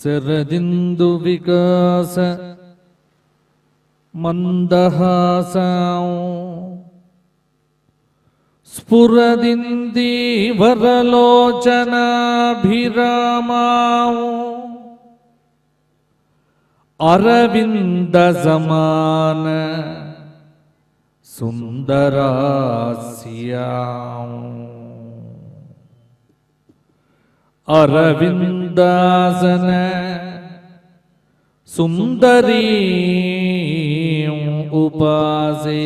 శరదిందు వికాస మందహాసం స్ఫురదిందీవరలోచనాభిరామాం అరవింద సమాన సుందరాస్యాం అరవిందాసన సుందరీ ఉపాసే.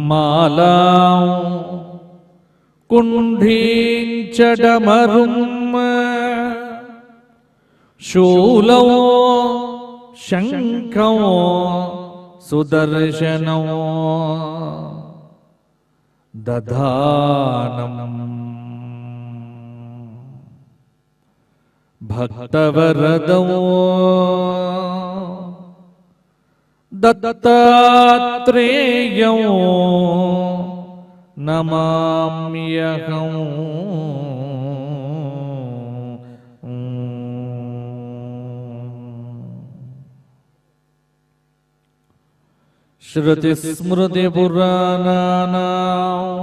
మాలాం కుంఠీంచడమరుం శూలౌ శంఖౌ సుదర్శనౌ దధానం భక్తవరదౌ దత్తాత్రేయం నమామ్యహం. శృతిస్మృతిపురాణానాం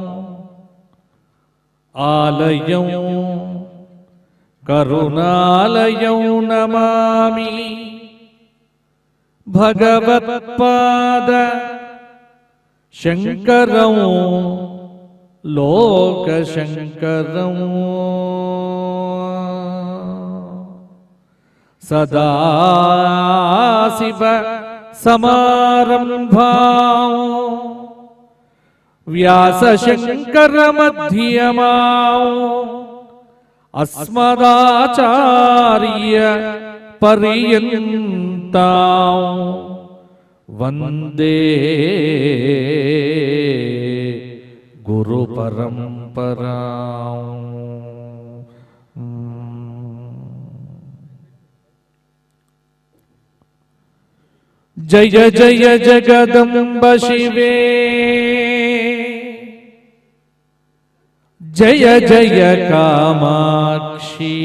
ఆలయం కరుణాలయం నమామి. భగవత్పాద శంకరం లోకశంకరం. సదాశివ సమారంభాం వ్యాసశంకర మధ్యమాం అస్మదాచార్య పర్యంతాం వందే గురు పరంపరాం. జయ జయ జగదంబ శివే, జయ జయ కామాక్షి,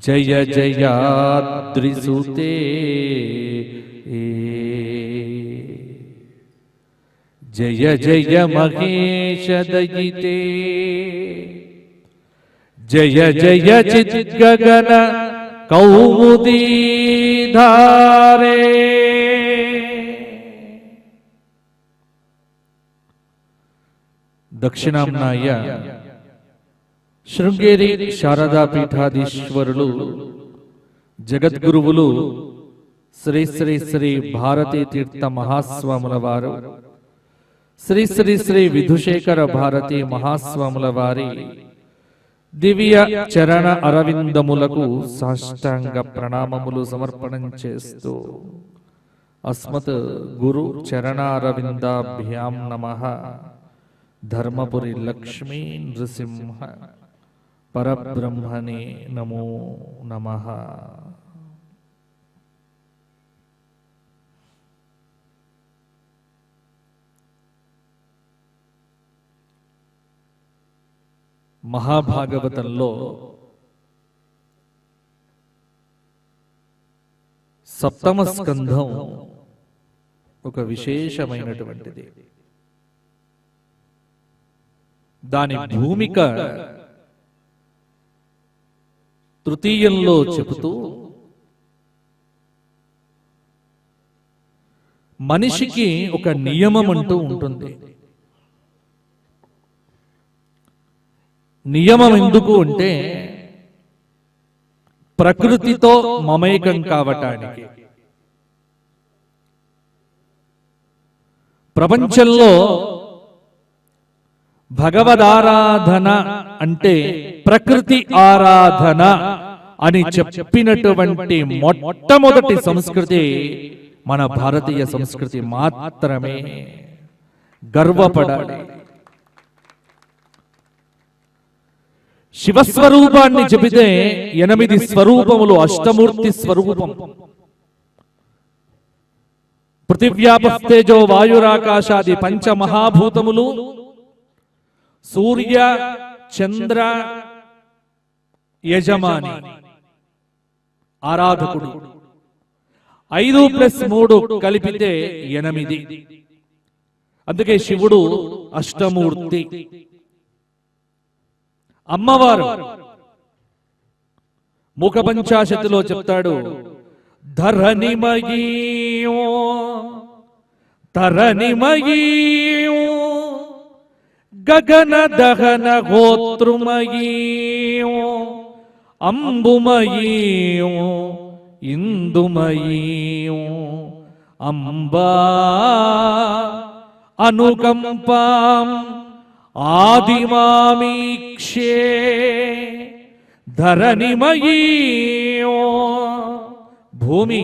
జయ జయాద్రిసుతే. జయ జయ మహేశ దయితే, జయ జయ చిద్గగన కౌముదీధారే. దక్షిణాంనాయ శృంగేరి శారదా పీఠాధీశ్వరులు జగద్గురువులు శ్రీ శ్రీ శ్రీ భారతీ తీర్థ మహాస్వాముల వారు, శ్రీ శ్రీ శ్రీ విధుశేఖర భారతీ మహాస్వాముల వారి దివ్య చరణ అరవిందములకు సాష్టాంగ ప్రణామములు సమర్పణం చేస్తూ అస్మత్ గురు చరణారవిందాభ్యాం నమః. ధర్మపురి లక్ష్మీ నృసింహ పరబ్రహ్మణే నమో నమః. మహాభాగవతంలో సప్తమ స్కంధం ఒక విశేషమైనటువంటిది. దాని భూమిక తృతీయంలో చెబుతూ మనిషికి ఒక నియమం అంటూ ఉంటుంది. నియమం ఎందుకు అంటే ప్రకృతితో మమేకం కావటానికి. ప్రపంచంలో భగవదారాధన అంటే ప్రకృతి ఆరాధన అని చెప్పినటువంటి మొట్టమొదటి సంస్కృతి మన భారతీయ సంస్కృతి మాత్రమే. గర్వపడాలి. శివస్వరూపాన్ని చెబితే 8 స్వరూపములు, అష్టమూర్తి స్వరూపం. పృథివ్యాపస్తేజో వాయురాకాశాది పంచమహాభూతములు సూర్య చంద్ర యజమాని ఆరాధకుడు. 5+3 కలిపితే 8. అందుకే శివుడు అష్టమూర్తి. అమ్మవారు ముఖ పంచాశతిలో చెప్తాడు, ధరణిమయీ తరణిమయీ గగన దహన గోత్రుమయీ అంబుమయీ ఇందుమయీ అంబా అనుకంపాం ఆదిమామీక్షే ధరణిమయీ. భూమి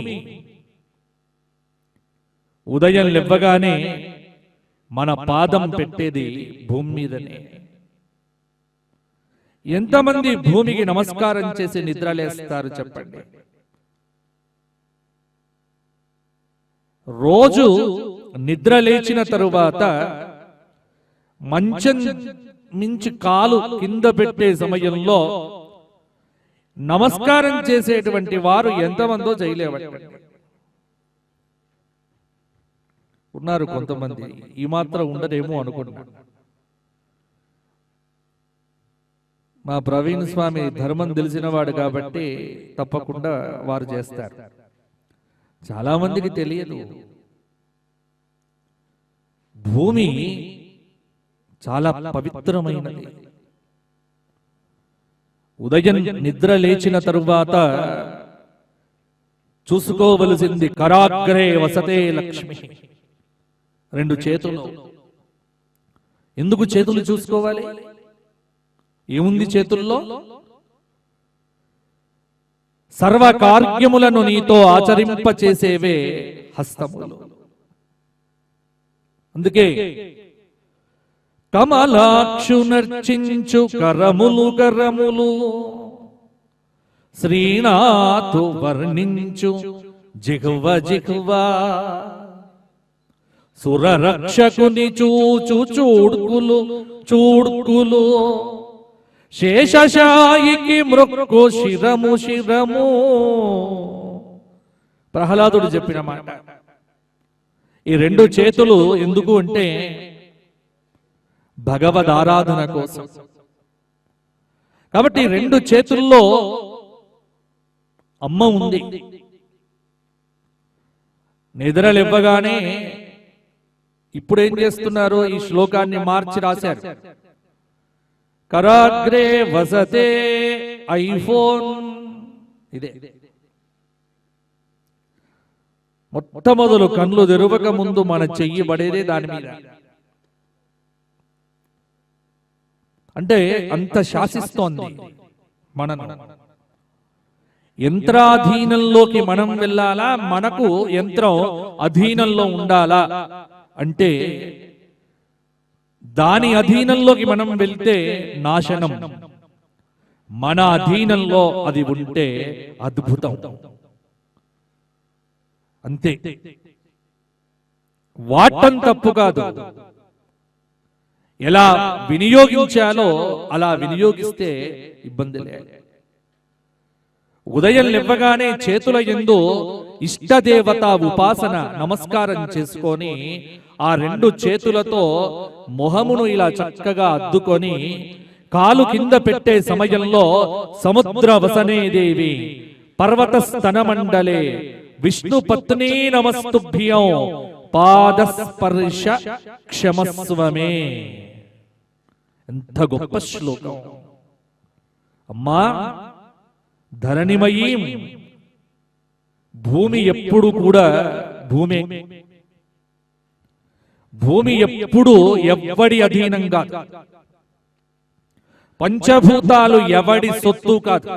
ఉదయం లేవగానే మన పాదం పెట్టేది భూమి మీదనే. ఎంతమంది భూమికి నమస్కారం చేసి నిద్రలేస్తారు చెప్పండి? రోజు నిద్ర లేచిన తరువాత మంచం మించి కాలు కింద పెట్టే సమయంలో నమస్కారం చేసేటువంటి వారు ఎంతమందో చేయలేవటండి. ఉన్నారు కొంతమంది, ఈ మాత్రం ఉండదేమో అనుకున్నా. మా ప్రవీణ్ స్వామి ధర్మం తెలిసినవాడు కాబట్టి తప్పకుండా వారు చేస్తారు. చాలా మందికి తెలియదు. భూమి చాలా పవిత్రమైనది. ఉదయం నిద్ర లేచిన తరువాత చూసుకోవలసింది కరాగ్రే వసతే లక్ష్మి. 2 చేతులు. ఎందుకు చేతులు చూసుకోవాలి? ఏముంది చేతుల్లో? సర్వ కార్యములను నీతో ఆచరింప చేసేవే హస్తములు. అందుకే కమలాక్షు నర్చించు కరములు కరములు శ్రీనాథు వర్ణించు జిహ్వ జిహ్వ సురరక్షకుని చూచు చూడ్కులు చూడ్కులు శేషశాయికి మృక్కు శిరము శిరము. ప్రహ్లాదుడు చెప్పిన మాట. ఈ 2 చేతులు ఎందుకు అంటే భగవద్ ఆరాధన కోసం. కాబట్టి 2 చేతుల్లో అమ్మ ఉంది. నిద్రలివ్వగానే ఇప్పుడేం చేస్తున్నారు? ఈ శ్లోకాన్ని మార్చి రాశారు. కరాగ్రే వసతే ఐఫోన్. ఇదే మొట్టమొదలు కళ్ళు తెరవక ముందు మన చెయ్యి పడేదే దాని మీద. అంటే అంత శాసిస్తోంది మనను. యంత్రాధీనంలోకి మనం వెళ్ళాలా, మనకు యంత్రం అధీనంలో ఉండాలా అంటే దాని అధీనంలోకి మనం వెళ్తే నాశనం, మన అధీనంలో అది ఉంటే అద్భుతం. అంతే. వాడటం తప్పు కాదు, ఎలా వినియోగించాలో అలా వినియోగిస్తే ఇబ్బంది లేదు. ఉదయం లేవగానే చేతుల యందు ఇష్టదేవత ఉపాసన నమస్కారం చేసుకొని ఆ 2 చేతులతో మొహమును ఇలా చక్కగా అద్దుకొని కాలు కింద పెట్టే సమయంలో సముద్ర వసనే దేవి పర్వత స్తన మండలే విష్ణు పత్ని నమస్తుభ్యం పాదస్పర్శ క్షమస్వమే. ఎంత గొప్ప శ్లోకం అమ్మా. ధరణిమయీ, భూమి ఎప్పుడు కూడా భూమి ఎప్పుడు ఎవడి అధీనంగా, పంచభూతాలు ఎవడి సొత్తు కాదు,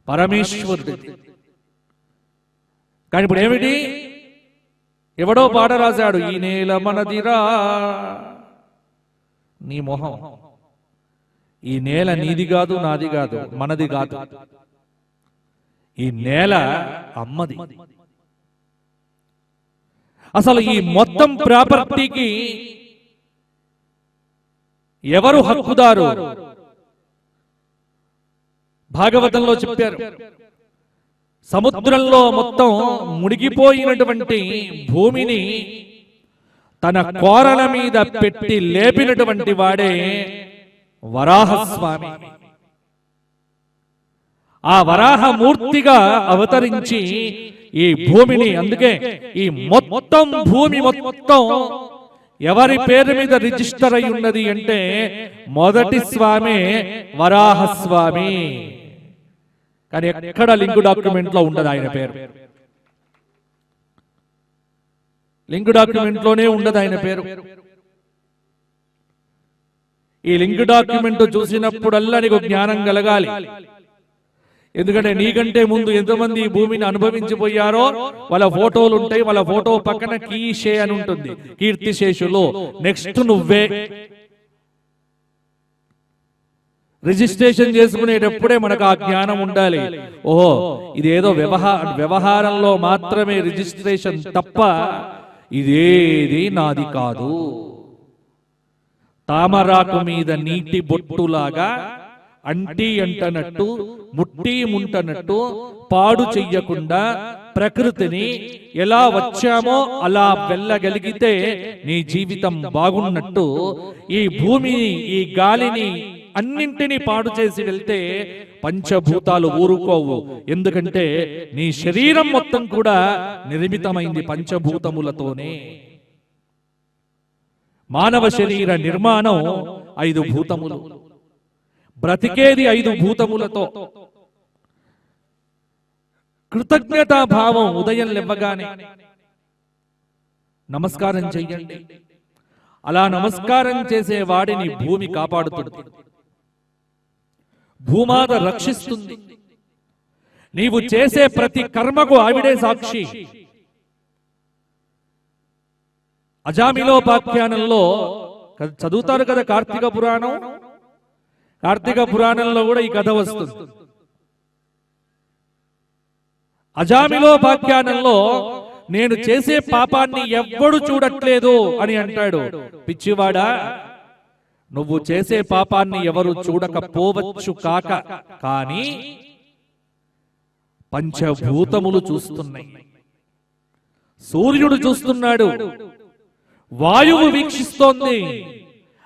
పరమేశ్వరుడి. కానీ ఇప్పుడు ఏమిటి? ఎవడో పాట రాశాడు, ఈ నేల మనదిరా. నీ మొహం. ఈ నేల నీది కాదు, నాది కాదు, మనది కాదు. ఈ నేల అమ్మది. అసలు ఈ మొత్తం ప్రాపర్టీకి ఎవరు హక్కుదారు? భాగవతంలో చెప్పారు, సముద్రంలో మొత్తం మునిగిపోయినటువంటి భూమిని తన కోరల మీద పెట్టి లేపినటువంటి వాడే వరాహస్వామి. ఆ వరాహమూర్తిగా అవతరించి ఈ భూమిని, అందుకే ఈ మొత్తం భూమి మొత్తం ఎవరి పేరు మీద రిజిస్టర్ అయి ఉన్నది అంటే మొదటి స్వామి వరాహస్వామి. కానీ ఎక్కడ లింక్ డాక్యుమెంట్ లో ఉండదు ఆయన పేరు. లింక్ డాక్యుమెంట్ లోనే ఉండదు ఆయన పేరు. ఈ లింక్ డాక్యుమెంట్ చూసినప్పుడల్లా నీకు జ్ఞానం కలగాలి. ఎందుకంటే నీకంటే ముందు ఎంతమంది ఈ భూమిని అనుభవించిపోయారో వాళ్ళ ఫోటోలు ఉంటాయి. వాళ్ళ ఫోటో పక్కన కీషే అని ఉంటుంది, కీర్తిశేషులు. నెక్స్ట్ నువ్వే. రిజిస్ట్రేషన్ చేసుకునేటప్పుడే మనకు ఆ జ్ఞానం ఉండాలి. ఓహో, ఇదేదో వ్యవహారంలో మాత్రమే రిజిస్ట్రేషన్ తప్ప ఇదేది నాది కాదు. తామరాకు మీద నీటి బొట్టులాగా అంటీ అంటనట్టు, ముట్టి ముంటనట్టు పాడు చెయ్యకుండా ప్రకృతిని ఎలా వచ్చామో అలా వెళ్ళగలిగితే నీ జీవితం బాగున్నట్టు, ఈ భూమిని, ఈ గాలిని అన్నింటినీ పాడు చేసి వెళ్తే పంచభూతాలు ఊరుకోవు. ఎందుకంటే నీ శరీరం మొత్తం కూడా నిర్మితమైంది పంచభూతములతోనే. మానవ శరీర నిర్మాణం 5 భూతములు, బ్రతికేది 5 భూతములతో. కృతజ్ఞతా భావం ఉదయం లేవగానే నమస్కారం చెయ్యండి. అలా నమస్కారం చేసే వాడిని భూమి కాపాడుతుంది, భూమాత రక్షిస్తుంది. నీవు చేసే ప్రతి కర్మకు ఆవిడే సాక్షి. అజామిలోపాఖ్యానంలో చదువుతారు కదా కార్తీక పురాణం. కార్తీక పురాణంలో కూడా ఈ కథ వస్తుంది. అజామిలోపాఖ్యానంలో నేను చేసే పాపాన్ని ఎవ్వడు చూడట్లేదు అని అంటాడు. పిచ్చివాడా, నువ్వు చేసే పాపాన్ని ఎవరు చూడకపోవచ్చు కాక, కానీ పంచభూతములు చూస్తున్నాయి. సూర్యుడు చూస్తున్నాడు, వాయువు వీక్షిస్తోంది.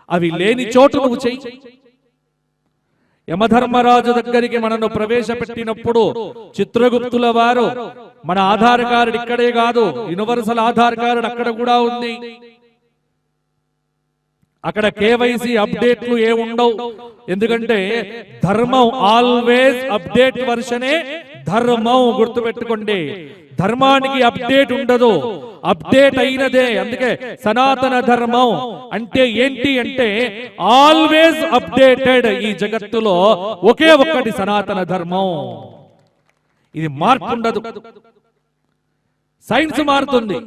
అవి లేని చోటు నువ్వు చెయ్యి. యమధర్మరాజు దగ్గరికి మనను ప్రవేశపెట్టినప్పుడు చిత్రగుప్తుల వారు, మన ఆధార్ కార్డు ఇక్కడే కాదు, యూనివర్సల్ ఆధార్ కార్డు అక్కడ కూడా ఉంది. అక్కడ కేవైసీ అప్డేట్లు ఏముండవు. ఎందుకంటే ధర్మం ఆల్వేస్ అప్డేట్ వర్షనే ధర్మం. గుర్తుపెట్టుకోండి, ధర్మానికి అప్డేట్ ఉండదు, అప్డేట్ అయినదే. అందుకే సనాతన ధర్మం అంటే ఏంటి అంటే ఆల్వేస్ అప్డేటెడ్. ఈ జగత్తులో ఒకే ఒక్కటి సనాతన ధర్మం. ఇది మార్పు ఉండదు. సైన్స్ మారుతుంది,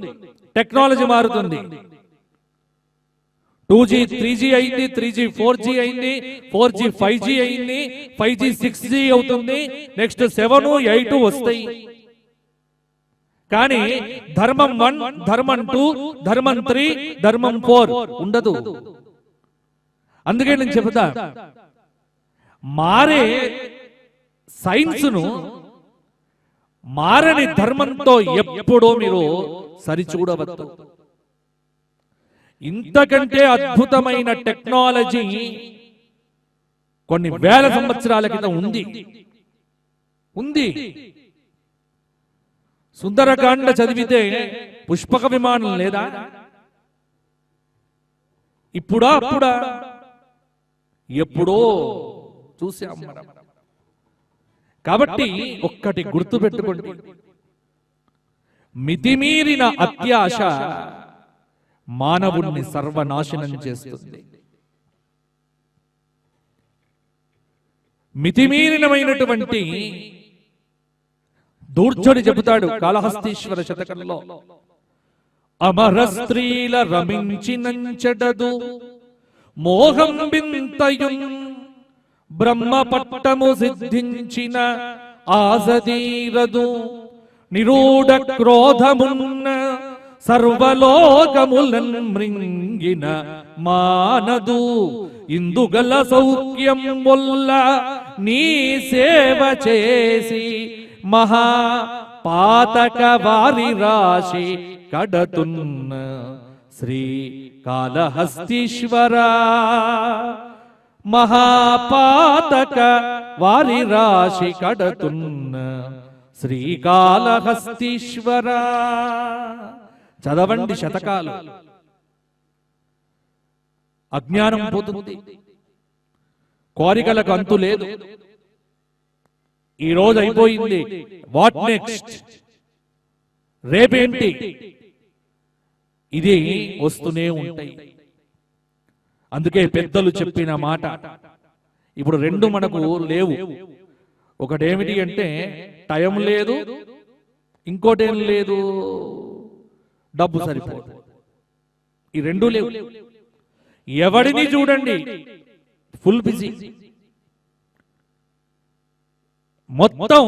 టెక్నాలజీ మారుతుంది. 2G 3G అయింది, 3G 4G అయింది, 4G 5G అయింది, 5G 6G అవుతుంది, నెక్స్ట్ 7, 8 వస్తాయి. కానీ ధర్మం 1, ధర్మం 2, ధర్మం 3, ధర్మం 4 ఉండదు. అందుకే నేను చెబుతా, మారే సైన్స్ ను మారని ధర్మంతో ఎప్పుడో మీరు సరిచూడవద్దు. ఇంతకంటే అద్భుతమైన టెక్నాలజీ కొన్ని వేల సంవత్సరాల క్రితం ఉంది. సుందరకాండ చదివితే పుష్పక విమానం లేదా? ఇప్పుడా అప్పుడా? ఎప్పుడో చూసాం మనం. కాబట్టి ఒక్కటి గుర్తు పెట్టుకోండి, మితిమీరిన అత్యాశ మానవుణ్ణి సర్వనాశనం చేస్తుంది. మితిమీరినమైనటువంటి దూర్జుడు చెబుతాడు కాళహస్తీశ్వర శతకంలో, అమర స్త్రీల రమించినంచెడదు మోహం వింతయున్ బ్రహ్మ పట్టము సిద్ధించిన ఆసదీరదు నిరూఢ క్రోధమున్న సర్వలోకములన్ మృంగిన మానదు ఇందుగల సౌఖ్యం వల్ల నీ సేవ చేసి మహా పాతక వారి రాశి కడతున్న శ్రీ కాళహస్తీశ్వర మహాపాతక వారి రాశి కడతున్న శ్రీకాళహస్తీశ్వర. చదవండి శతకాలు, అజ్ఞానం పోతుంది, కోరికలకు అంతు లేదు. ఈ రోజు అయిపోయింది, వాట్ నెక్స్ట్, రేపేంటి, ఇది వస్తూనే ఉంటాయి. అందుకే పెద్దలు చెప్పిన మాట ఇప్పుడు రెండు మనకు లేవు. ఒకటేమిటి అంటే టైం లేదు, ఇంకోటేం లేదు, డబ్బు సరిపోదు. ఈ రెండు లేవు. ఎవడిని చూడండి ఫుల్ బిజీ. మొత్తం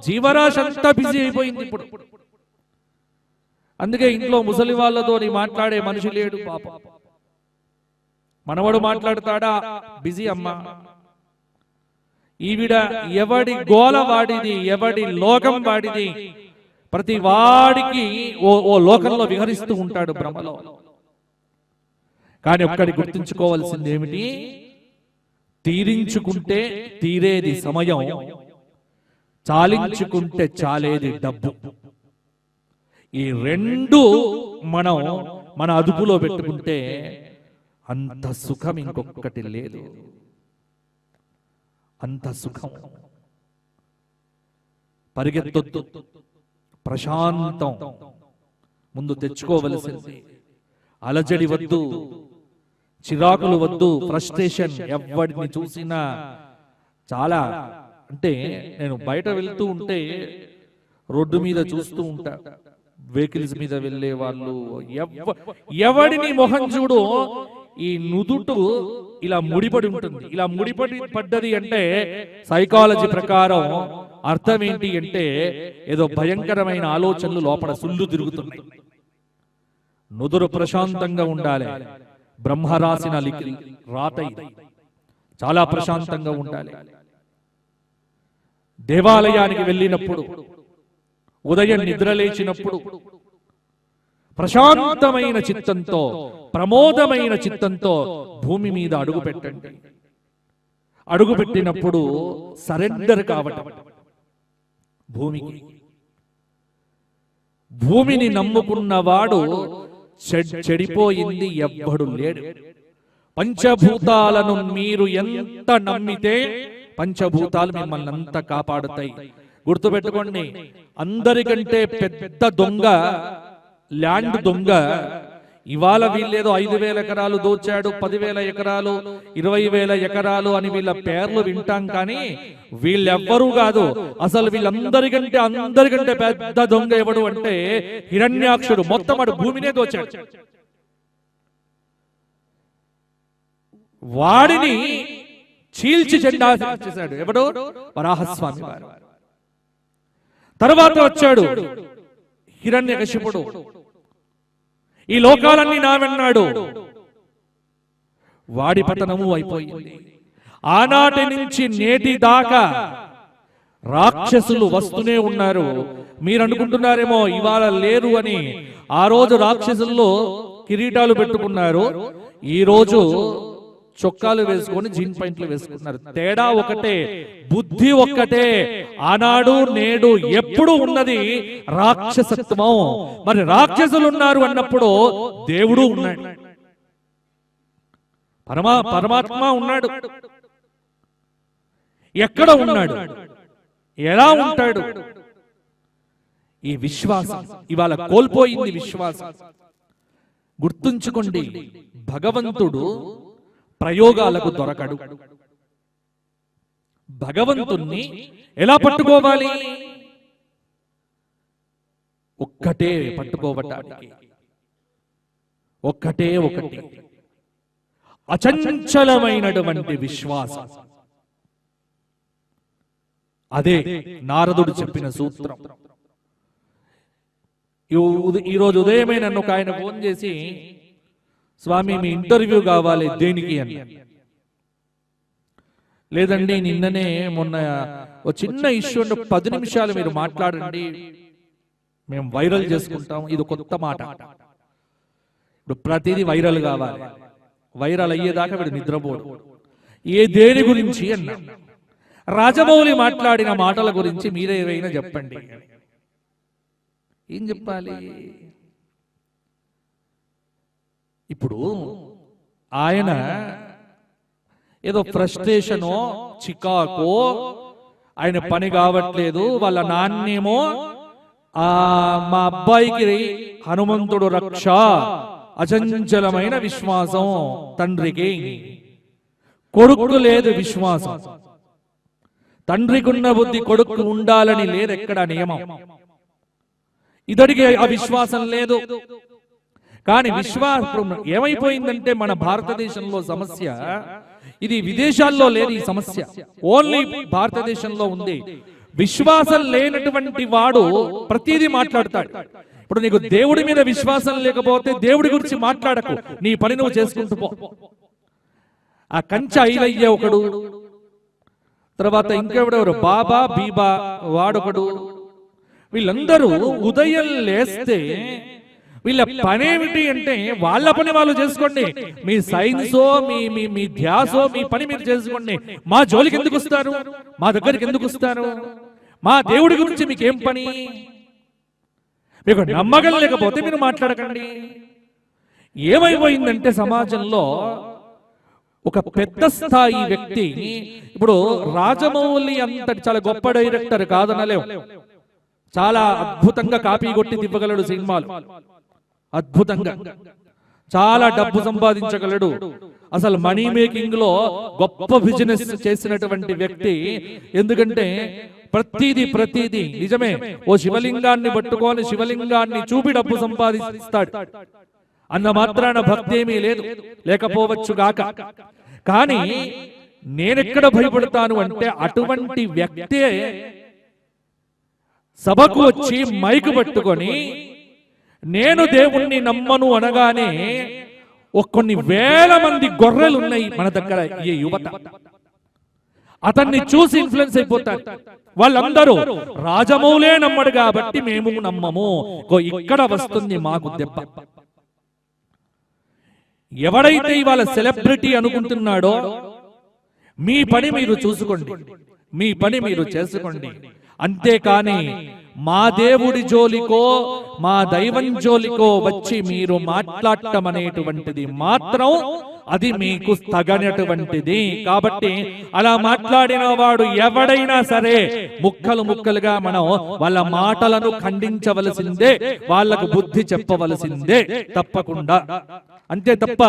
జీవరాశి అంతా బిజీ అయిపోయింది ఇప్పుడు. అందుకే ఇంట్లో ముసలి వాళ్ళతో మాట్లాడే మనిషి లేడు పాపం. మనవడు మాట్లాడతాడా, బిజీ అమ్మా. ఈవిడ ఎవడి గోల వాడిది, ఎవడి లోకం వాడిది, ప్రతి వాడికి ఓ లోకంలో విహరిస్తూ ఉంటాడు భ్రమలో. కానీ ఒక్కడి గుర్తుంచుకోవాల్సింది ఏమిటి, తీరించుకుంటే తీరేది సమయం, చాలించుకుంటే చాలేది డబ్బు. ఈ రెండు మనం మన అదుపులో పెట్టుకుంటే అంత సుఖం ఇంకొకటి లేదు. అంత సుఖం. పరిగెత్తొద్దు, ప్రశాంతం ముందు తెచ్చుకోవలసింది. అలజడి వద్దు, చిరాకులు వద్దు, ఫ్రస్ట్రేషన్. ఎవరిని చూసినా చాలా, అంటే నేను బయట వెళ్తూ ఉంటే రోడ్డు మీద చూస్తూ ఉంటా, వెహికల్స్ మీద వెళ్ళే వాళ్ళు ఎవడిని మొహం చూడు ఈ నుదుటు ఇలా ముడిపడి ఉంటుంది. ఇలా పడ్డది అంటే సైకాలజీ ప్రకారం అర్థం ఏంటి అంటే ఏదో భయంకరమైన ఆలోచనలు లోపల సుళ్ళు తిరుగుతున్నాయి. నుదురు ప్రశాంతంగా ఉండాలి. బ్రహ్మ రాసిన రాత ఇది. చాలా ప్రశాంతంగా ఉండాలి. దేవాలయానికి వెళ్ళినప్పుడు, ఉదయం నిద్రలేచినప్పుడు ప్రశాంతమైన చిత్తంతో, ప్రమోదమైన చిత్తంతో భూమి మీద అడుగు పెట్టండి. అడుగు పెట్టినప్పుడు సరెండర్ కావటం భూమికి. భూమిని నమ్ముకున్నవాడు చెడిపోయింది ఎవ్వడు లేడు. పంచభూతాలను మీరు ఎంత నమ్మితే పంచభూతాలు మిమ్మల్ని అంత కాపాడుతాయి. గుర్తుపెట్టుకోండి, అందరికంటే పెద్ద దొంగ ల్యాండ్ దొంగ. ఇవాళ వీళ్ళేదో 5,000 ఎకరాలు దోచాడు, 10,000 ఎకరాలు, 20,000 ఎకరాలు అని వీళ్ళ పేర్లు వింటాం. కానీ వీళ్ళెవ్వరూ కాదు. అసలు అందరికంటే పెద్ద దొంగ ఎవడు అంటే హిరణ్యాక్షుడు. మొత్తం వాడు భూమినే దోచాడు. వాడిని చీల్చి చెండా చేశాడు ఎవడు? వరాహస్వామి వారు. తర్వాత వచ్చాడు హిరణ్యకశిపుడు. ఈ లోకాలన్నీ నావెన్నాడు. వాడి పతనము అయిపోయింది. ఆనాటి నుంచి నేటి దాకా రాక్షసులు వస్తూనే ఉన్నారు. మీరు అనుకుంటున్నారేమో ఇవాళ లేరు అని. ఆ రోజు రాక్షసుల్లో కిరీటాలు పెట్టుకున్నారు, ఈ రోజు చొక్కాలు వేసుకొని జీన్ పాయింట్లు వేసుకున్నారు. తేడా ఒకటే, బుద్ధి ఒక్కటే. ఆనాడు నేడు ఎప్పుడు ఉన్నది రాక్షసత్వం. మరి రాక్షసులు ఉన్నారు అన్నప్పుడు దేవుడు ఉన్నాడు, పరమాత్మ ఉన్నాడు. ఎక్కడ ఉన్నాడు, ఎలా ఉంటాడు? ఈ విశ్వాసం ఇవాళ కోల్పోయింది. విశ్వాసం గుర్తుంచుకోండి, భగవంతుడు ప్రయోగాలకు దొరకడు. భగవంతుణ్ణి ఎలా పట్టుకోవాలి? ఒక్కటే పట్టుకోవటానికి, ఒక్కటే ఒకటి, అచంచలమైనటువంటి విశ్వాసం. అదే నారదుడు చెప్పిన సూత్రం. ఈరోజు ఉదయమే నన్ను ఒక ఆయన ఫోన్ చేసి, స్వామి మీ ఇంటర్వ్యూ కావాలి, దేనికి అని. లేదండి నిన్ననే మొన్న ఒక చిన్న ఇష్యూ 10 నిమిషాలు మీరు మాట్లాడండి, మేము వైరల్ చేసుకుంటాం. ఇది కొత్త మాట. ఇప్పుడు ప్రతిదీ వైరల్ కావాలి, వైరల్ అయ్యేదాకా వీడు నిద్రపోడు. దేని గురించి అన్నా, రాజమౌళి మాట్లాడిన మాటల గురించి మీరే ఏమైనా చెప్పండి. ఏం చెప్పాలి? ఇప్పుడు ఆయన ఏదో ఫ్రస్ట్రేషనో చికాకో, ఆయన పని కావట్లేదు, వాళ్ళ నాన్నేమో మా అబ్బాయికి హనుమంతుడు రక్ష, అచంచలమైన విశ్వాసం తండ్రికి, కొడుకు లేదు విశ్వాసం. తండ్రికున్న బుద్ధి కొడుకు ఉండాలని లేదు ఎక్కడ నియమం. ఇతడికి ఆ విశ్వాసం లేదు. కానీ విశ్వాసం ఏమైపోయిందంటే మన భారతదేశంలో సమస్య ఇది, విదేశాల్లో లేదు ఈ సమస్య, ఓన్లీ భారతదేశంలో ఉంది. విశ్వాసం లేనటువంటి వాడు ప్రతిదీ మాట్లాడతాడు. ఇప్పుడు నీకు దేవుడి మీద విశ్వాసం లేకపోతే దేవుడి గురించి మాట్లాడకు, నీ పని నువ్వు చేసుకుంటూ పో. ఆ కంచె ఐలయ్య ఒకడు, తర్వాత ఇంకెవడెవరు బాబా బీబా వాడొకడు. వీళ్ళందరూ ఉదయం లేస్తే వీళ్ళ పనేమిటి అంటే, వాళ్ళ పని వాళ్ళు చేసుకోండి. మీ సైన్సో మీ ధ్యాసో మీ పని మీరు చేసుకోండి. మా జోలికి ఎందుకు వస్తారు? మా దగ్గరికి ఎందుకు వస్తారు? మా దేవుడి గురించి మీకేం పని? మీకు నమ్మకం లేకపోతే మీరు మాట్లాడకండి. ఏమైపోయిందంటే సమాజంలో ఒక పెద్ద స్థాయి వ్యక్తి, ఇప్పుడు రాజమౌళి అంతటి చాలా గొప్ప డైరెక్టర్ కాదనలేవు, చాలా అద్భుతంగా కాపీ కొట్టి తిప్పగలడు సినిమాలు, అద్భుతంగా చాలా డబ్బు సంపాదించగలడు. అసలు మనీ మేకింగ్ లో గొప్ప బిజినెస్ చేసినటువంటి వ్యక్తి. ఎందుకంటే ప్రతిదీ నిజమే. ఓ శివలింగాన్ని పట్టుకొని శివలింగాన్ని చూపి డబ్బు సంపాదిస్తాడు అన్న మాత్రాన భక్తి ఏమీ లేదు, లేకపోవచ్చు గాక. కానీ నేనెక్కడ భయపడతాను అంటే, అటువంటి వ్యక్తే సభకు వచ్చి మైకు పట్టుకొని నేను దేవుణ్ణి నమ్మను అనగానే కొన్ని వేల మంది గొర్రెలు ఉన్నాయి మన దగ్గర. ఈ యువత అతన్ని చూసి ఇన్ఫ్లుయెన్స్ అయిపోతారు. వాళ్ళందరూ రాజమౌళే నమ్మడు కాబట్టి మేము నమ్మము. ఇక్కడ వస్తుంది మాకు దెబ్బ. ఎవడైతే ఇవాళ సెలబ్రిటీ అనుకుంటున్నాడో, మీ పని మీరు చూసుకోండి, మీ పని మీరు చేసుకోండి. అంతేకాని మా దేవుడి జోలికో మా దైవం జోలికో వచ్చి మీరు మాట్లాడటం అనేటువంటిది మాత్రం అది మీకు తగనటువంటిది. కాబట్టి అలా మాట్లాడిన వాడు ఎవడైనా సరే ముక్కలు ముక్కలుగా మనం వాళ్ళ మాటలను ఖండించవలసిందే, వాళ్ళకు బుద్ధి చెప్పవలసిందే తప్పకుండా. అంతే తప్ప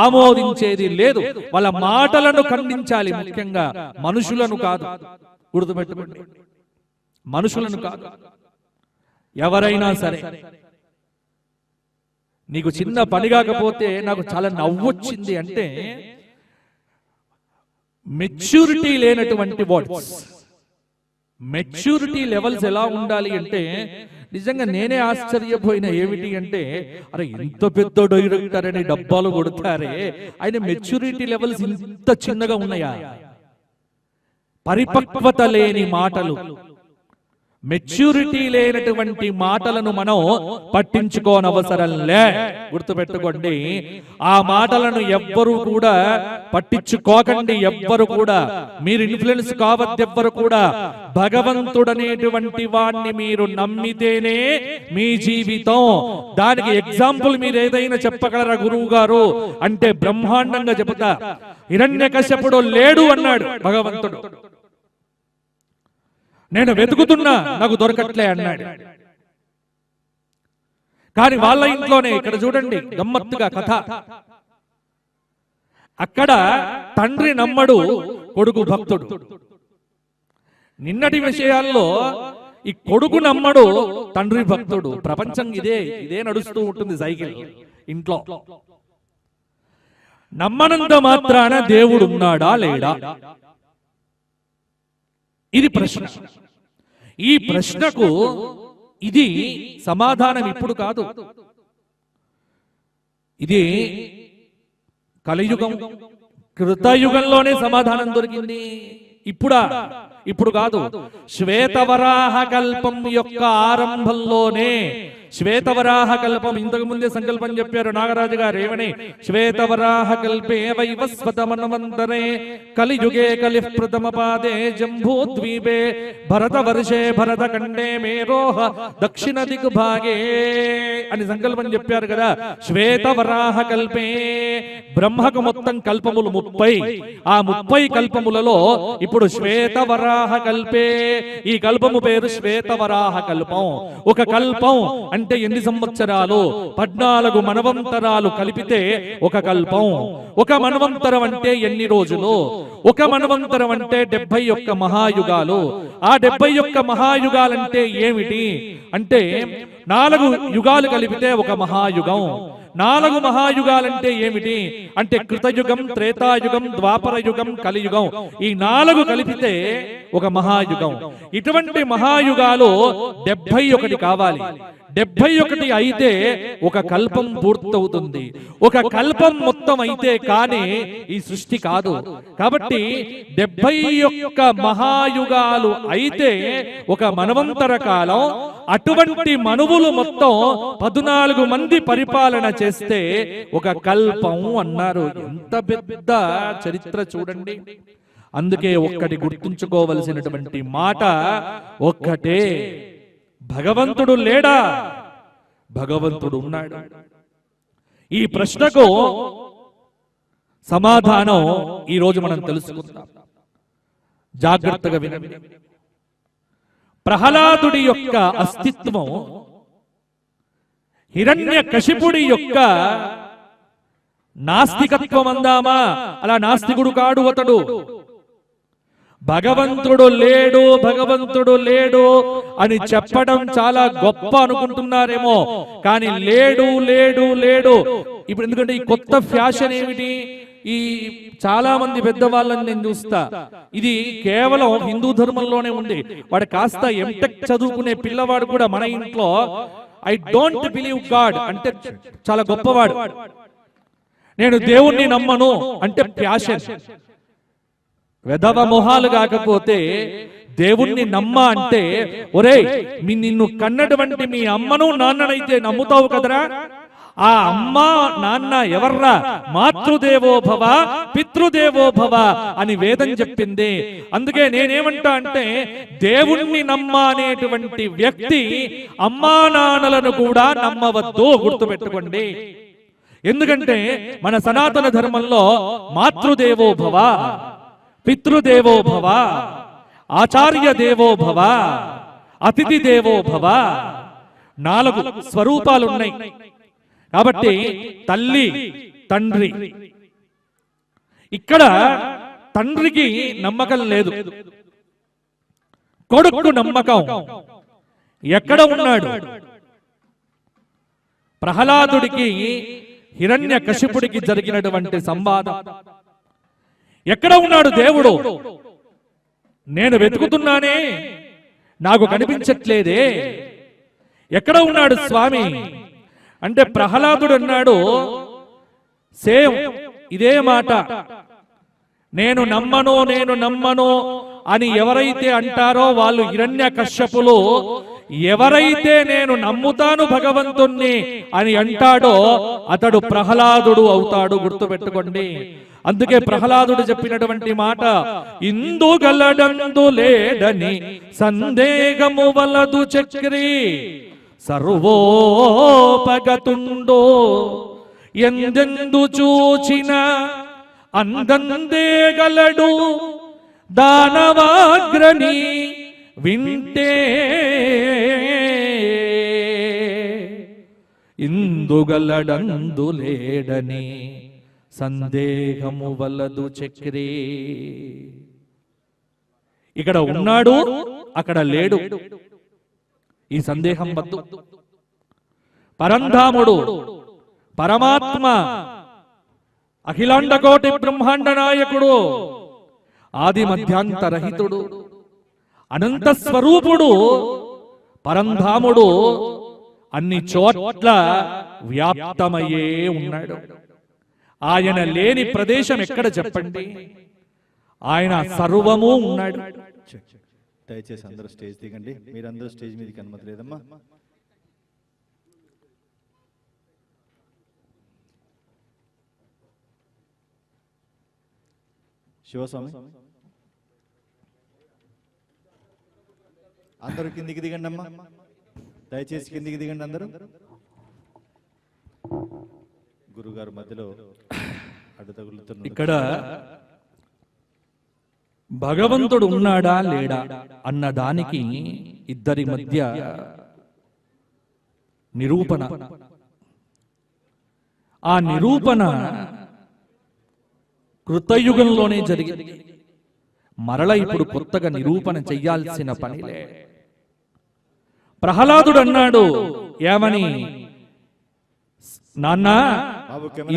ఆమోదించేది లేదు. వాళ్ళ మాటలను ఖండించాలి, ముఖ్యంగా మనుషులను కాదు. గుర్తుపెట్టుకోండి, మనుషులను కాదు, ఎవరైనా సరే. నీకు చిన్న పని కాకపోతే నాకు చాలా నవ్వొచ్చింది అంటే, మెచ్యూరిటీ లేనటువంటి వర్డ్స్, మెచ్యూరిటీ లెవెల్స్ ఎలా ఉండాలి అంటే, నిజంగా నేనే ఆశ్చర్యపోయిన. ఏమిటి అంటే, అరే ఇంత పెద్ద డైరెక్టర్ అని డబ్బాలు కొడతారే, ఆయన మెచ్యూరిటీ లెవెల్స్ ఇంత చిన్నగా ఉన్నాయా? పరిపక్వత లేని మాటలు, మెచ్యూరిటీ లేనటువంటి మాటలను మనం పట్టించుకోనవసరంలే. గుర్తుపెట్టుకోండి, ఆ మాటలను ఎవ్వరూ కూడా పట్టించుకోకండి. ఎవ్వరు కూడా మీరు ఇన్ఫ్లుయెన్స్ కావద్దు. ఎవ్వరు కూడా భగవంతుడనేటువంటి వాణ్ణి మీరు నమ్మితేనే మీ జీవితం. దానికి ఎగ్జాంపుల్ మీరు ఏదైనా చెప్పగలరా గురువు గారు అంటే, బ్రహ్మాండంగా చెబుతా. హిరణ్యకశ్యపుడు లేడు అన్నాడు భగవంతుడు, నేను వెతుకుతున్నా నాకు దొరకట్లే అన్నాడు. కానీ వాళ్ళ ఇంట్లోనే, ఇక్కడ చూడండి గమ్మత్తుగా కథ, అక్కడ తండ్రి నమ్మడు, కొడుకు భక్తుడు. నిన్నటి విషయాల్లో ఈ కొడుకు నమ్మడు, తండ్రి భక్తుడు. ప్రపంచం ఇదే నడుస్తూ ఉంటుంది సైకిల్ ఇంట్లో. నమ్మనంత మాత్రాన దేవుడు ఉన్నాడా లేడా? ఇది ప్రశ్న. ఈ ప్రశ్నకు ఇది సమాధానం ఇప్పుడు కాదు, ఇది కలియుగం కృతయుగంలోనే సమాధానం దొరికింది. ఇప్పుడు కాదు. శ్వేతవరాహ కల్పం యొక్క ఆరంభంలోనే, శ్వేతవరాహ కల్పం ఇంతకు ముందే సంకల్పం చెప్పారు నాగరాజు గారు ఏమని, శ్వేతవరాహ కల్పే వైవస్వత మన్వంతరే కలియుగే కలిః ప్రథమ పాదే జంబూద్వీపే భరత వర్షే భరత ఖండే మేరోహ దక్షిణ దిగ్భాగే అని సంకల్పం చెప్పారు కదా. శ్వేతవరాహ కల్పే, బ్రహ్మకు మొత్తం కల్పములు 30. ఆ 30 కల్పములలో ఇప్పుడు శ్వేతవరాహ కల్పే, ఈ కల్పము పేరు శ్వేతవరాహ కల్పం. ఒక కల్పం అంటే ఎన్ని సంవత్సరాలు? 14 మన్వంతరాలు కలిపితే ఒక కల్పం. ఒక మన్వంతరం అంటే ఎన్ని రోజులు? ఒక మన్వంతరం అంటే 71 మహాయుగాలు. ఆ 71 మహాయుగాలంటే ఏమిటి అంటే 4 యుగాలు కలిపితే ఒక మహాయుగం. 4 మహాయుగాలంటే ఏమిటి అంటే కృతయుగం, త్రేతాయుగం, ద్వాపర యుగం, కలియుగం. ఈ 4 కలిపితే ఒక మహాయుగం. ఇటువంటి మహాయుగాలు 71 కావాలి. 71 అయితే ఒక కల్పం పూర్తవుతుంది. ఒక కల్పం మొత్తం అయితే కానీ ఈ సృష్టి కాదు. కాబట్టి 71 మహాయుగాలు అయితే ఒక మన్వంతర కాలం. అటువంటి మనువులు మొత్తం 14 మంది పరిపాలన చేస్తే ఒక కల్పం అన్నారు. ఎంత పెద్ద చరిత్ర చూడండి. అందుకే ఒక్కటి గుర్తుంచుకోవలసినటువంటి మాట ఒక్కటే, భగవంతుడు లేడా? భగవంతుడు ఉన్నాడు. ఈ ప్రశ్నకు సమాధానం ఈ రోజు మనం తెలుసుకుందాం. జాగ్రత్తగా వినండి. ప్రహ్లాదుడి యొక్క అస్తిత్వం హిరణ్యకశిపుడి యొక్క నాస్తికత్వం అందామా? అలా నాస్తికుడు కాడు అతడు. భగవంతుడు లేడు, భగవంతుడు లేడు అని చెప్పడం చాలా గొప్ప అనుకుంటున్నారేమో, కానీ లేడు లేడు లేడు. ఇప్పుడు ఎందుకంటే ఈ కొత్త ఫ్యాషన్ ఏమిటి? ఈ చాలా మంది పెద్దవాళ్ళని నేను చూస్తా, ఇది కేవలం హిందూ ధర్మంలోనే ఉంది. వాడు కాస్త ఎంటెక్ చదువుకునే పిల్లవాడు కూడా మన ఇంట్లో ఐ డోంట్ బిలీవ్ గాడ్ అంటే చాలా గొప్పవాడు, నేను దేవుణ్ణి నమ్మను అంటే ప్యాషన్. వెధవ మొహాలు కాకపోతే దేవుణ్ణి నమ్మ అంటే, ఒరే నిన్ను కన్నటువంటి మీ అమ్మను నాన్ననైతే నమ్ముతావు కదరా? ఆ అమ్మ నాన్న ఎవర్రా? మాతృదేవో భవ పితృదేవో భవ అని వేదం చెప్పింది. అందుకే నేనేమంటా అంటే, దేవుణ్ణి నమ్మ అనేటువంటి వ్యక్తి అమ్మా నాన్నలను కూడా నమ్మవద్దు. గుర్తుపెట్టుకోండి. ఎందుకంటే మన సనాతన ధర్మంలో మాతృదేవో భవ, పితృదేవో భవ, ఆచార్య దేవో భవ, అతిథి దేవో భవ 4 స్వరూపాలు ఉన్నాయి. కాబట్టి తల్లి, తండ్రి. ఇక్కడ తండ్రికి నమ్మకం లేదు, కొడుకు నమ్మకం. ఎక్కడ ఉన్నాడు? ప్రహ్లాదుడికి హిరణ్యకశిపుడికి జరిగినటువంటి సంవాదం. ఎక్కడ ఉన్నాడు దేవుడు? నేను వెతుకుతున్నానే, నాకు కనిపించట్లేదే. ఎక్కడ ఉన్నాడు స్వామి అంటే ప్రహ్లాదుడు అన్నాడు సేమ్ ఇదే మాట. నేను నమ్మను అని ఎవరైతే అంటారో వాళ్ళు హిరణ్యకశ్యపులు. ఎవరైతే నేను నమ్ముతాను భగవంతుణ్ణి అని అంటాడో అతడు ప్రహ్లాదుడు అవుతాడు. గుర్తుపెట్టుకోండి. అందుకే ప్రహ్లాదుడు చెప్పినటువంటి మాట, ఇందుగలడందు లేడని సందేహము వలదు చక్రి సర్వోపగతుండో ఎందెందు చూచిన అందందే గలడు దానవాగ్రని వింటే ఇందుగలడందు లేడని సందేహము వలదు చక్రి. ఇక్కడ ఉన్నాడు, అక్కడ లేడు. ఈ సందేహం వద్దు. పరంధాముడు, పరమాత్మ, అఖిలాండ కోటి బ్రహ్మాండ నాయకుడు, ఆది మధ్యాంతరహితుడు, అనంత స్వరూపుడు పరంధాముడు అన్ని చోట్ల వ్యాప్తమయ్యే ఉన్నాడు. ఆయన లేని ప్రదేశం ఎక్కడ చెప్పండి? ఆయన సర్వము ఉన్నాడు. దయచేసి అందరూ స్టేజ్ దిగండి. మీరందరూ స్టేజ్ మీదకి అనుమతి లేదమ్మా. శివస్వామి అందరూ కిందికి దిగండి అమ్మా. దయచేసి కిందికి దిగండి అందరూ. గురుగారు మధ్యలో అడ్డుతగులుతున్నారు. ఇక్కడ భగవంతుడు ఉన్నాడా లేడా అన్న దానికి ఇద్దరి మధ్య నిరూపణ. ఆ నిరూపణ కృతయుగంలోనే జరిగింది. మరల ఇప్పుడు కొత్తగా నిరూపణ చెయ్యాల్సిన పనిలే. ప్రహ్లాదుడు అన్నాడు ఏమని? నాన్న,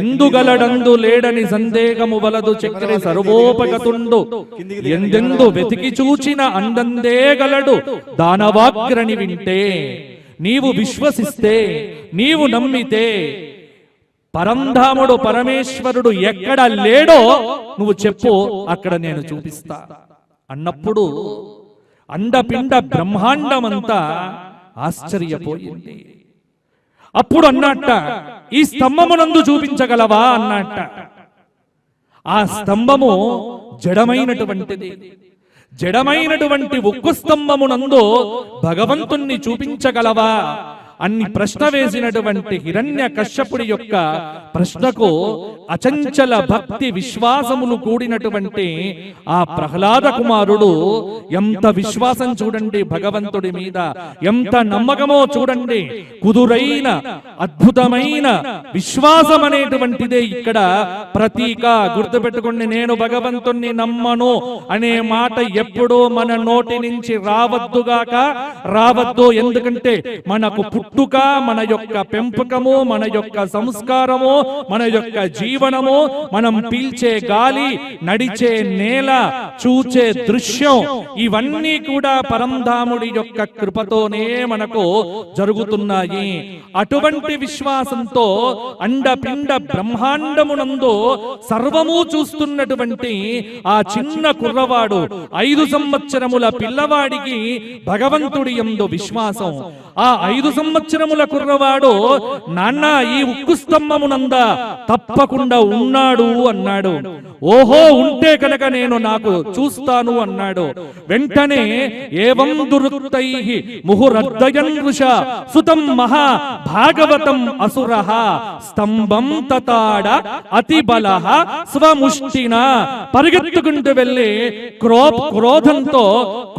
ఇందుగలడందు లేడని సందేహము వలదు చక్రి సర్వోపగతుండు, ఎందెందు వెతికి చూచిన అందందే గలడు దానవాగ్రని వింటే. నీవు విశ్వసిస్తే, నీవు నమ్మితే పరంధాముడు పరమేశ్వరుడు ఎక్కడ లేడో నువ్వు చెప్పు, అక్కడ నేను చూపిస్తా అన్నప్పుడు అండపిండ బ్రహ్మాండమంతా ఆశ్చర్యపోయింది. అప్పుడు అన్నట్ట, ఈ స్తంభమునందు చూపించగలవా అన్నట్ట. ఆ స్తంభము జడమైనటువంటిది. జడమైనటువంటి ఉక్కు స్తంభమునందు భగవంతుణ్ణి చూపించగలవా అన్ని ప్రశ్న వేసినటువంటి హిరణ్యకశ్యపుడి యొక్క ప్రశ్నకు అచంచల భక్తి విశ్వాసములు కూడినటువంటి ఆ ప్రహ్లాద కుమారుడు ఎంత విశ్వాసం చూడండి భగవంతుడి మీద, ఎంత నమ్మకమో చూడండి. కుదురైన అద్భుతమైన విశ్వాసం అనేటువంటిదే ఇక్కడ ప్రతీక. గుర్తుపెట్టుకోండి, నేను భగవంతుణ్ణి నమ్మను అనే మాట ఎప్పుడూ మన నోటి నుంచి రావద్దుగాక, రావద్దు. ఎందుకంటే మనకు పుట్టుక, మన యొక్క పెంపకము, మన యొక్క సంస్కారము, మన యొక్క జీవనము, మనం పీల్చే గాలి, నడిచే నేల, చూచే దృశ్యం, ఇవన్నీ కూడా పరంధాముడి యొక్క కృపతోనే మనకు జరుగుతున్నాయి. అటువంటి విశ్వాసంతో అండపిండ బ్రహ్మాండమునందు సర్వము చూస్తున్నటువంటి ఆ చిన్న కుర్రవాడు, 5 సంవత్సరముల పిల్లవాడికి భగవంతుడి యందు విశ్వాసం. ఆ 5 సంవత్సరముల కుర్రవాడు, నాన్న ఈ ఉక్కు స్తంభమునందా తప్పకుండా ఉన్నాడు అన్నాడు. ఓహో, ఉంటే కనుక నేను నాకు చూస్తాను అన్నాడు. వెంటనే ఏవం దురుత్తైః ముహురర్దయన్ ఋష సుతం మహా భాగవతం అసురః స్తంభం తతాడ అతి బలః స్వముష్టిన. పరిగెత్తుకుంటూ వెళ్ళి క్రోధంతో,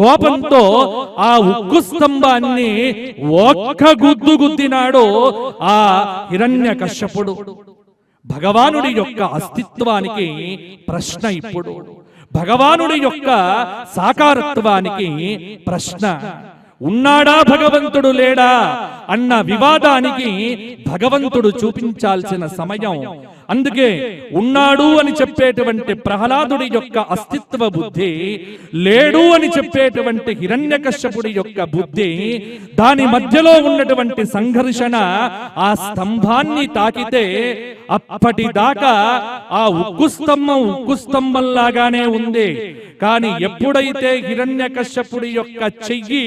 కోపంతో ఆ ఉక్కు స్తంభాన్ని ఒక్క గుద్దు గుద్దినాడు ఆ హిరణ్యకశ్యపుడు. భగవానుడి యొక్క అస్తిత్వానికి ప్రశ్న ఇప్పుడు, భగవానుడి యొక్క సాకారత్వానికి ప్రశ్న. ఉన్నాడా భగవంతుడు లేడా అన్న వివాదానికి భగవంతుడు చూపించాల్సిన సమయం. అందుకే ఉన్నాడు అని చెప్పేటువంటి ప్రహ్లాదుడి యొక్క అస్తిత్వ బుద్ధి, లేడు అని చెప్పేటువంటి హిరణ్యకశ్యపుడి యొక్క బుద్ధి, దాని మధ్యలో ఉన్నటువంటి సంఘర్షణ ఆ స్తంభాన్ని తాకితే అప్పటిదాకా ఆ ఉక్కు స్తంభంలాగానే ఉంది. కానీ ఎప్పుడైతే హిరణ్యకశ్యపుడి యొక్క చెయ్యి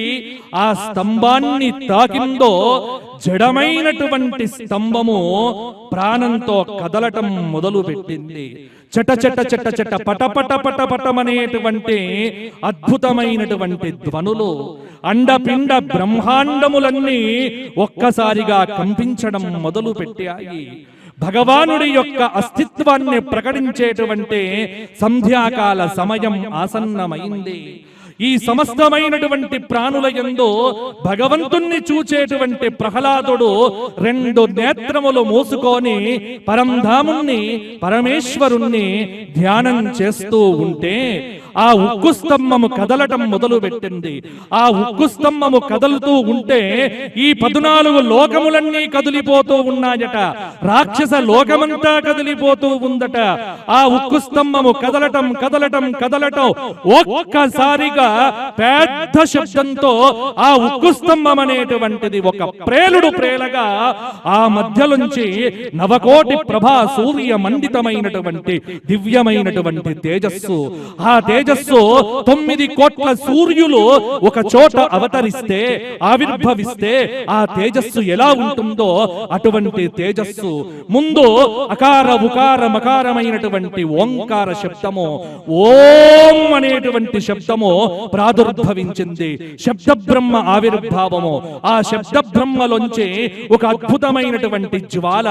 ఆ స్తంభాన్ని తాకిందో, జడమైనటువంటి స్తంభము ప్రాణంతో కదలటం మొదలు పెట్టింది. చట చట చట చట పట పట పట పటమనేటువంటి అద్భుతమైనటువంటి ధ్వనులు, అండపిండ బ్రహ్మాండములన్నీ ఒక్కసారిగా కంపించడం మొదలు పెట్టాయి. భగవానుడి యొక్క అస్తిత్వాన్ని ప్రకటించేటువంటి సంధ్యాకాల సమయం ఆసన్నమైంది. ఈ సమస్తమైనటువంటి ప్రాణుల యందు భగవంతుణ్ణి చూచేటువంటి ప్రహ్లాదుడు 2 నేత్రములు మూసుకొని పరంధాముణ్ణి, పరమేశ్వరుణ్ణి ధ్యానం చేస్తూ ఉంటే ఆ ఉక్కు స్తంభము కదలటం మొదలు పెట్టింది. ఆ ఉక్కు స్తంభము కదులుతూ ఉంటే ఈ 14 లోకములన్నీ కదిలిపోతూ ఉన్నాయట. రాక్షస లోకమంతా కదిలిపోతూ ఉందట. ఆ ఉక్కు స్తంభము కదలటం కదలటం కదలటం ఒక్కసారిగా పెద్ద శబ్దంతో ఆ ఉక్కు స్తంభం అనేటువంటిది ఒక ప్రేలగా ఆ మధ్యలోంచి నవకోటి ప్రభా సూర్య మండితమైనటువంటి దివ్యమైనటువంటి తేజస్సు, ఆ తేజస్సు 9 కోట్ల సూర్యులు ఒక చోట అవతరిస్తే ఆవిర్భవిస్తే ఆ తేజస్సు ఎలా ఉంటుందో అటువంటి తేజస్సు ముందు అకార ఉకార మకారమైనటువంటి ఓంకార శబ్దము, ఓం అనేటువంటి శబ్దము ప్రాదుర్భవించింది. శబ్ద బ్రహ్మ ఆవిర్భావము. ఆ శబ్ద బ్రహ్మలోంచి ఒక అద్భుతమైనటువంటి జ్వాల,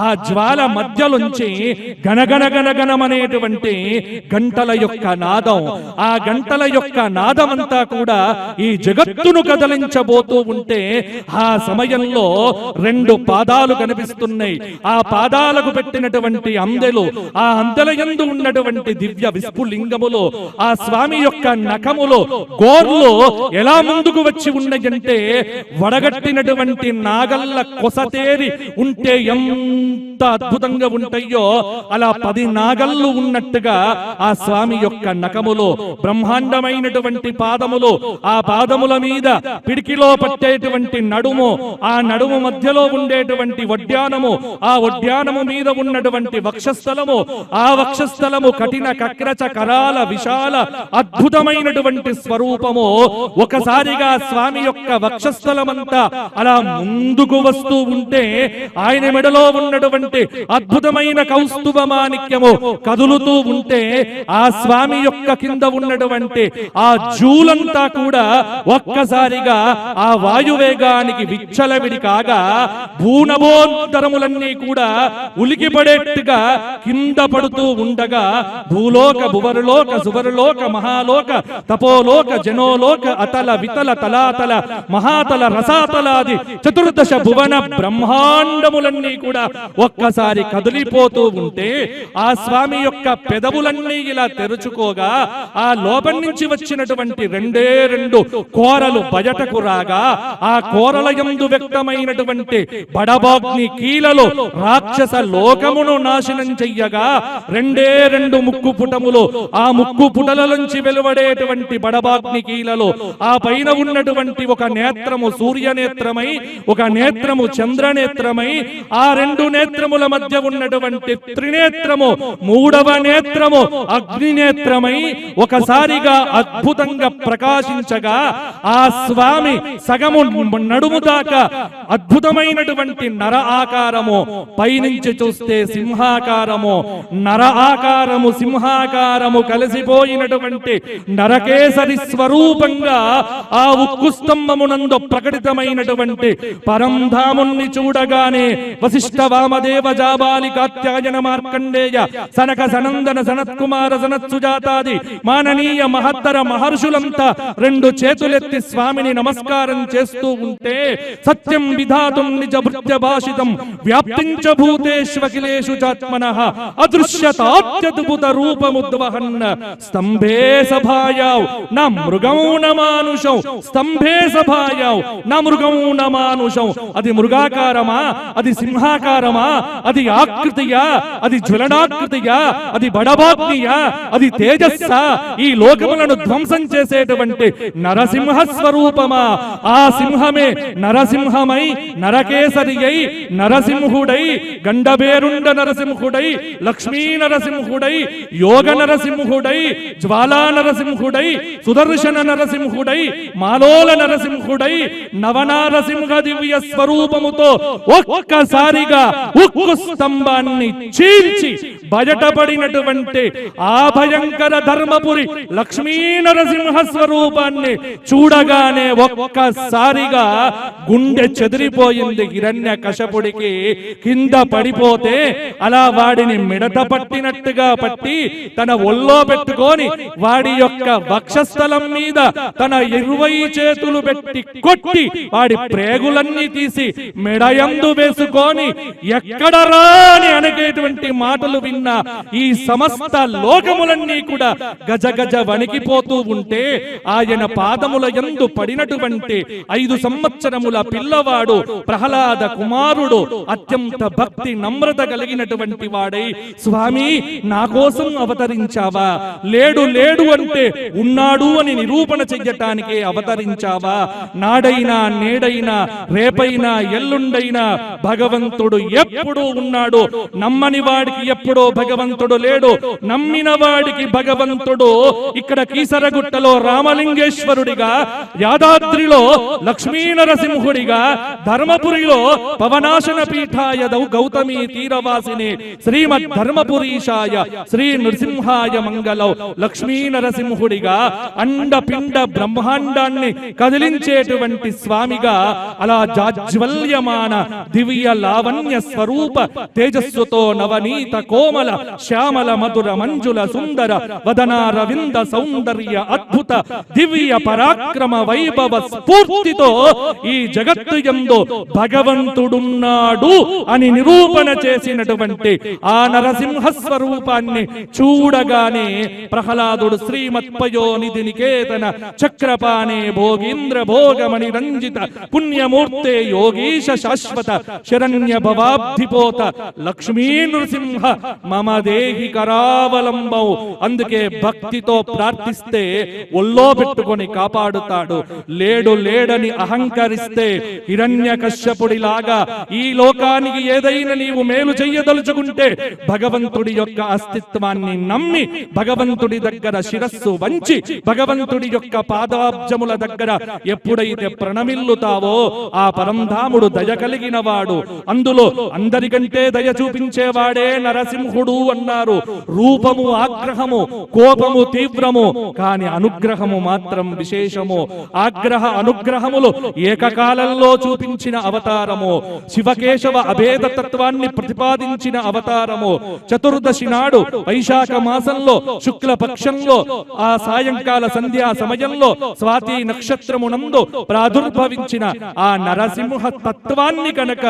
ఆ జ్వాల మధ్యలోంచి గణగణగణగణమనేటువంటి గంటల యొక్క నాదం, ఆ గంటల యొక్క నాదమంతా కూడా ఈ జగత్తును కదలించబోతూ ఉంటే ఆ సమయంలో 2 పాదాలు కనిపిస్తున్నాయి. ఆ పాదాలకు పెట్టినటువంటి అందెలు, ఆ అందెల యందు ఉన్నటువంటి దివ్య విస్ఫులింగములు, ఆ స్వామి యొక్క నఖములు గోర్లు ఎలా ముందుకు వచ్చి ఉన్నాయంటే వడగట్టినటువంటి నాగల్ల కొసతేరి ఉంటే ఎంత అద్భుతంగా ఉంటాయో అలా 10 నాగళ్ళు ఉన్నట్టుగా ఆ స్వామి యొక్క నఖములు, బ్రహ్మాండమైనటువంటి పాదములు, ఆ పాదముల మీద పిడికిలో పట్టేటువంటి నడుము, ఆ నడుము మధ్యలో ఉండేటువంటి వడ్డానము, ఆ వడ్డానము మీద ఉన్నటువంటి వక్షస్థలము, ఆ వక్షస్థలము కఠిన కక్రచ కరాల విశాల అద్భుతమైనటువంటి స్వరూపము ఒకసారిగా స్వామి యొక్క వక్షస్థలమంతా అలా ముందుకు వస్తూ ఉంటే ఆయన మెడలో ఉన్నటువంటి అద్భుతమైన కౌస్తుభ మాణిక్యము కదులుతూ ఉంటే ఆ స్వామి యొక్క కింద ఉన్నటువంటి ఆ జూలంతా కూడా ఒక్కసారిగా ఆ వాయువేగానికి విచ్చలవిడి కాగా భూనభోంతరములన్నీ కూడా ఉలికిపడేట్టుగా కింద పడుతూ ఉండగా భూలోక భువరులోక సువరులోక మహాలోక తపోలోక జనోలోక అతల వితల తలాతల మహాతల రసాతలాది 14 భువన బ్రహ్మాండములన్నీ కూడా ఒక్కసారి కదిలిపోతూ ఉంటే ఆ స్వామి యొక్క పెదవులన్నీ ఇలా తెరుచుకోగా ఆ లోపం నుంచి వచ్చినటువంటి 2 కోరలు బయటకు రాగా ఆ కోరల యందు వ్యక్తమైనటువంటి బడబాగ్ని కీలలు రాక్షస లోకమును నాశనం చెయ్యగా 2 ముక్కు పుటములు, ఆ ముక్కు పుటల నుంచి వెలువడేటువంటి బడబాగ్ని కీలలు, ఆ పైన ఉన్నటువంటి ఒక నేత్రము సూర్యనేత్రమై, ఒక నేత్రము చంద్రనేత్రమై, ఆ 2 నేత్రముల మధ్య ఉన్నటువంటి త్రినేత్రము, 3వ నేత్రము అగ్నినేత్రమై ఒకసారిగా అద్భుతంగా ప్రకాశించగా ఆ స్వామి సగము నడుము దాకా అద్భుతమైనటువంటి నర ఆకారము, పైనుంచి చూస్తే సింహాకారము, నర ఆకారము సింహాకారము కలిసిపోయినటువంటి నరకేసరి స్వరూపంగా ఆ ఉక్కు స్తంభమునందు ప్రకటితమైనటువంటి పరంధాముని చూడగానే వశిష్ఠ వామదేవ జాబాలి కాత్యాయన మార్కండేయ సనక సనందన సనత్కుమార సనత్సుజాతాది మాననీయ మహత్తర మహర్షులంతా 2 చేతులెత్తి స్వామిని నమస్కారం చేస్తూ ఉంటే సత్యం విధాతుం నిజ భృత్య భాషితం వ్యాప్తించ భూతేష్వఖిలేషు చాత్మనః అదృశ్యతాత్యద్భుత రూపముద్వహన్ స్తంభే సభాయావ్ న మృగం న మానుషం స్తంభే సభాయావ్ న మృగం న మానుషం. అది మృగాకారమా, అది సింహాకారమా, అది ఆకృతియా, అది జ్వలనాకృతియా, అది బడబాగ్నియా, అది తేజస్సా, ఈ లోకములను ధ్వంసం చేసేటువంటి నరసింహ స్వరూపమా? ఆ సింహమే నరసింహమై నరకేసరి అయి నరసింహుడై గండబేరుండ నరసింహుడై లక్ష్మీ నరసింహుడై యోగ నరసింహుడై జ్వాలా నరసింహుడై సుదర్శన నరసింహుడై మాలోల నరసింహుడై నవనారసింహ దివ్య స్వరూపముతో ఒక్కసారిగా ఉక్కు స్తంభాన్ని చీల్చి బయటపడినటువంటి ఆ భయంకర ధర్మపురి లక్ష్మీ నరసింహ స్వరూపాన్ని చూడగానే ఒక్కసారిగా గుండె చెదిరిపోయింది హిరణ్య కశపుడికి. కింద పడిపోతే అలా వాడిని మిడత పట్టినట్టుగా పట్టి తన ఒళ్ళో పెట్టుకొని వాడి యొక్క వక్షస్థలం మీద తన 20 చేతులు పెట్టి కొట్టి వాడి ప్రేగులన్నీ తీసి మెడయందు వేసుకొని ఎక్కడ రాని అనేటువంటి మాటలు విన్న ఈ సమస్త లోకములన్నీ కూడా గజ గజ వణికిపోతూ ఉంటే ఆయన పాదముల యందు పడినటువంటి 5 సంవత్సరముల పిల్లవాడు ప్రహ్లాద కుమారుడు అత్యంత భక్తి నమ్రత కలిగినటువంటి వాడై స్వామి నా కోసం అవతరించావా, లేడు లేడు అంటే ఉన్నాడు అని నిరూపణ చెయ్యటానికే అవతరించావా? నాడైనా నేడైనా రేపైనా ఎల్లుండైనా భగవంతుడు ఎప్పుడూ ఉన్నాడు. నమ్మని వాడికి ఎప్పుడో భగవంతుడు లేడు, నమ్మిన వాడికి భగవంతుడు ఇక్కడ కీసరగుట్టలో రామలింగేశ్వరుడిగా, యాదాద్రిలో లక్ష్మీ నరసింహుడిగా, ధర్మపురిలో పవనాశన పీఠాయ గౌతమీ తీరవాసిని శ్రీమద్ ధర్మపురీశాయ శ్రీ నృసింహాయ మంగళం లక్ష్మీ నరసింహుడిగా, అండపిండ బ్రహ్మాండాన్ని కదిలించేటువంటి స్వామిగా, అలా జాజ్వల్యమాన దివ్య లావణ్య స్వరూప తేజస్సుతో నవనీత కోమల శ్యామల మధుర మంజుల సుందర వదన రవింద సౌందర్య అద్భుత దివ్య పరాక్రమ వైభవ స్ఫూర్తితో ఈ జగత్తు యందు భగవంతుడున్నాడు అని నిరూపణ చేసినటువంటి ఆ నరసింహ స్వరూపాన్ని చూడగానే ప్రహ్లాదుడు శ్రీమత్పయోనిధి నికేతన చక్రపాణే భోగీంద్ర భోగమణి రంజిత పుణ్యమూర్తే యోగీశ శాశ్వత శరణ్య భవాబ్ధిపోత లక్ష్మీ నృసింహ మమ దేహి కరావలంబం. అందుకే భక్తితో ప్రార్థిస్తే ఒళ్ళో పెట్టుకొని కాపాడుతాడు. లేడని అహంకరిస్తే హిరణ్యకశ్యపుడిలాగా ఈ లోకానికి ఏదైనా నీవు మేలు చెయ్యదలుచుకుంటే భగవంతుడి యొక్క అస్తిత్వాన్ని నమ్మి భగవంతుడి దగ్గర శిరస్సు వంచి భగవంతుడి యొక్క పాదాబ్జముల దగ్గర ఎప్పుడైతే ప్రణమిల్లుతావో ఆ పరంధాముడు దయ కలిగిన వాడు. అందులో అందరికంటే దయ చూపించేవాడే నరసింహుడు అన్నారు. రూపము ఆగ్రహము, కోపము తీవ్రము, కాని అనుగ్రహము మాత్రం విశేషము. ఆగ్రహ అనుగ్రహములు ఏకకాలంలో చూపించిన అవతారము. శివకేశవ అభేద తత్వాన్ని ప్రతిపాదించిన అవతారము. చతుర్దశి నాడు వైశాఖ మాసంలో శుక్ల పక్షంలో ఆ సాయంకాల సంధ్యా సమయంలో స్వాతి నక్షత్రమునందు ప్రాదుర్భవించిన ఆ నరసింహ తత్వాన్ని కనుక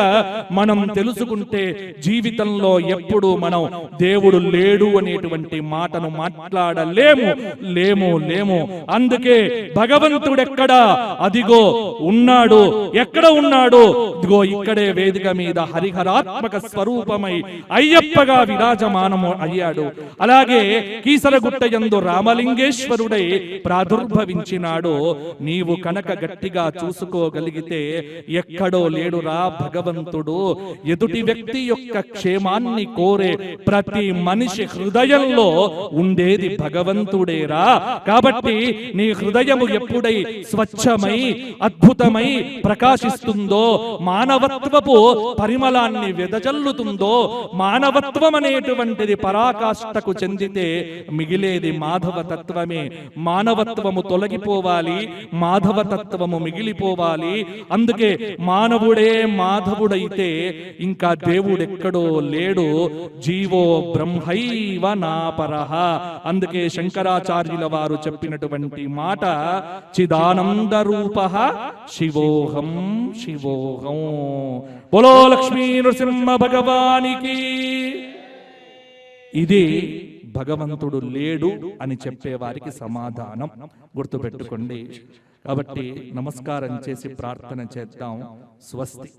మనం తెలుసుకుంటే జీవితంలో ఎప్పుడు మనం దేవుడు లేడు అనేటువంటి మాటను మాట్లాడలేము. లేము. అందుకే భగవంతుడెక్కడా? అదిగో ఉన్నాడు. ఎక్కడ ఉన్నాడు? ఇదిగో ఇక్కడే వేదిక మీద హరిహరాత్మక స్వరూపమై అయ్యప్పగా విరాజమానము అయ్యాడు. అలాగే కీసరగుట్ట యందు రామలింగేశ్వరుడై ప్రాదుర్భవించినాడు. నీవు కనుక గట్టిగా చూసుకోగలిగితే ఎక్కడో లేడురా భగవంతుడు. ఎదుటి వ్యక్తి యొక్క క్షేమాన్ని కోరే ప్రతి మనిషి హృదయంలో ఉండేది భగవంతుడేరా. కాబట్టి నీ హృదయము ఎప్పుడై స్వచ్ఛమై అద్భుతమై ప్రకాశిస్తుందో, మానవత్వపు పరిమళాన్ని వెదజల్లుతుందో, మానవత్వం అనేటువంటిది పరాకాష్ఠకు చెందితే మిగిలేది మాధవ తత్వమే. మానవత్వము తొలగిపోవాలి, మాధవ తత్వము మిగిలిపోవాలి. అందుకే మానవుడే మాధవుడైతే ఇంకా దేవుడెక్కడో లేడు. జీవో బ్రహ్మైవ నాపరః. అందుకే శంకరాచార్యుల వారు చెప్పినటువంటి మాట చిదానంద రూపః శివోహం శివోహం. బోలో లక్ష్మీ నృసింహ భగవానికి. ఇది భగవంతుడు లేడు అని చెప్పేవారికి సమాధానం. గుర్తుపెట్టుకోండి. కాబట్టి నమస్కారం చేసి ప్రార్థన చేద్దాం. స్వస్తి.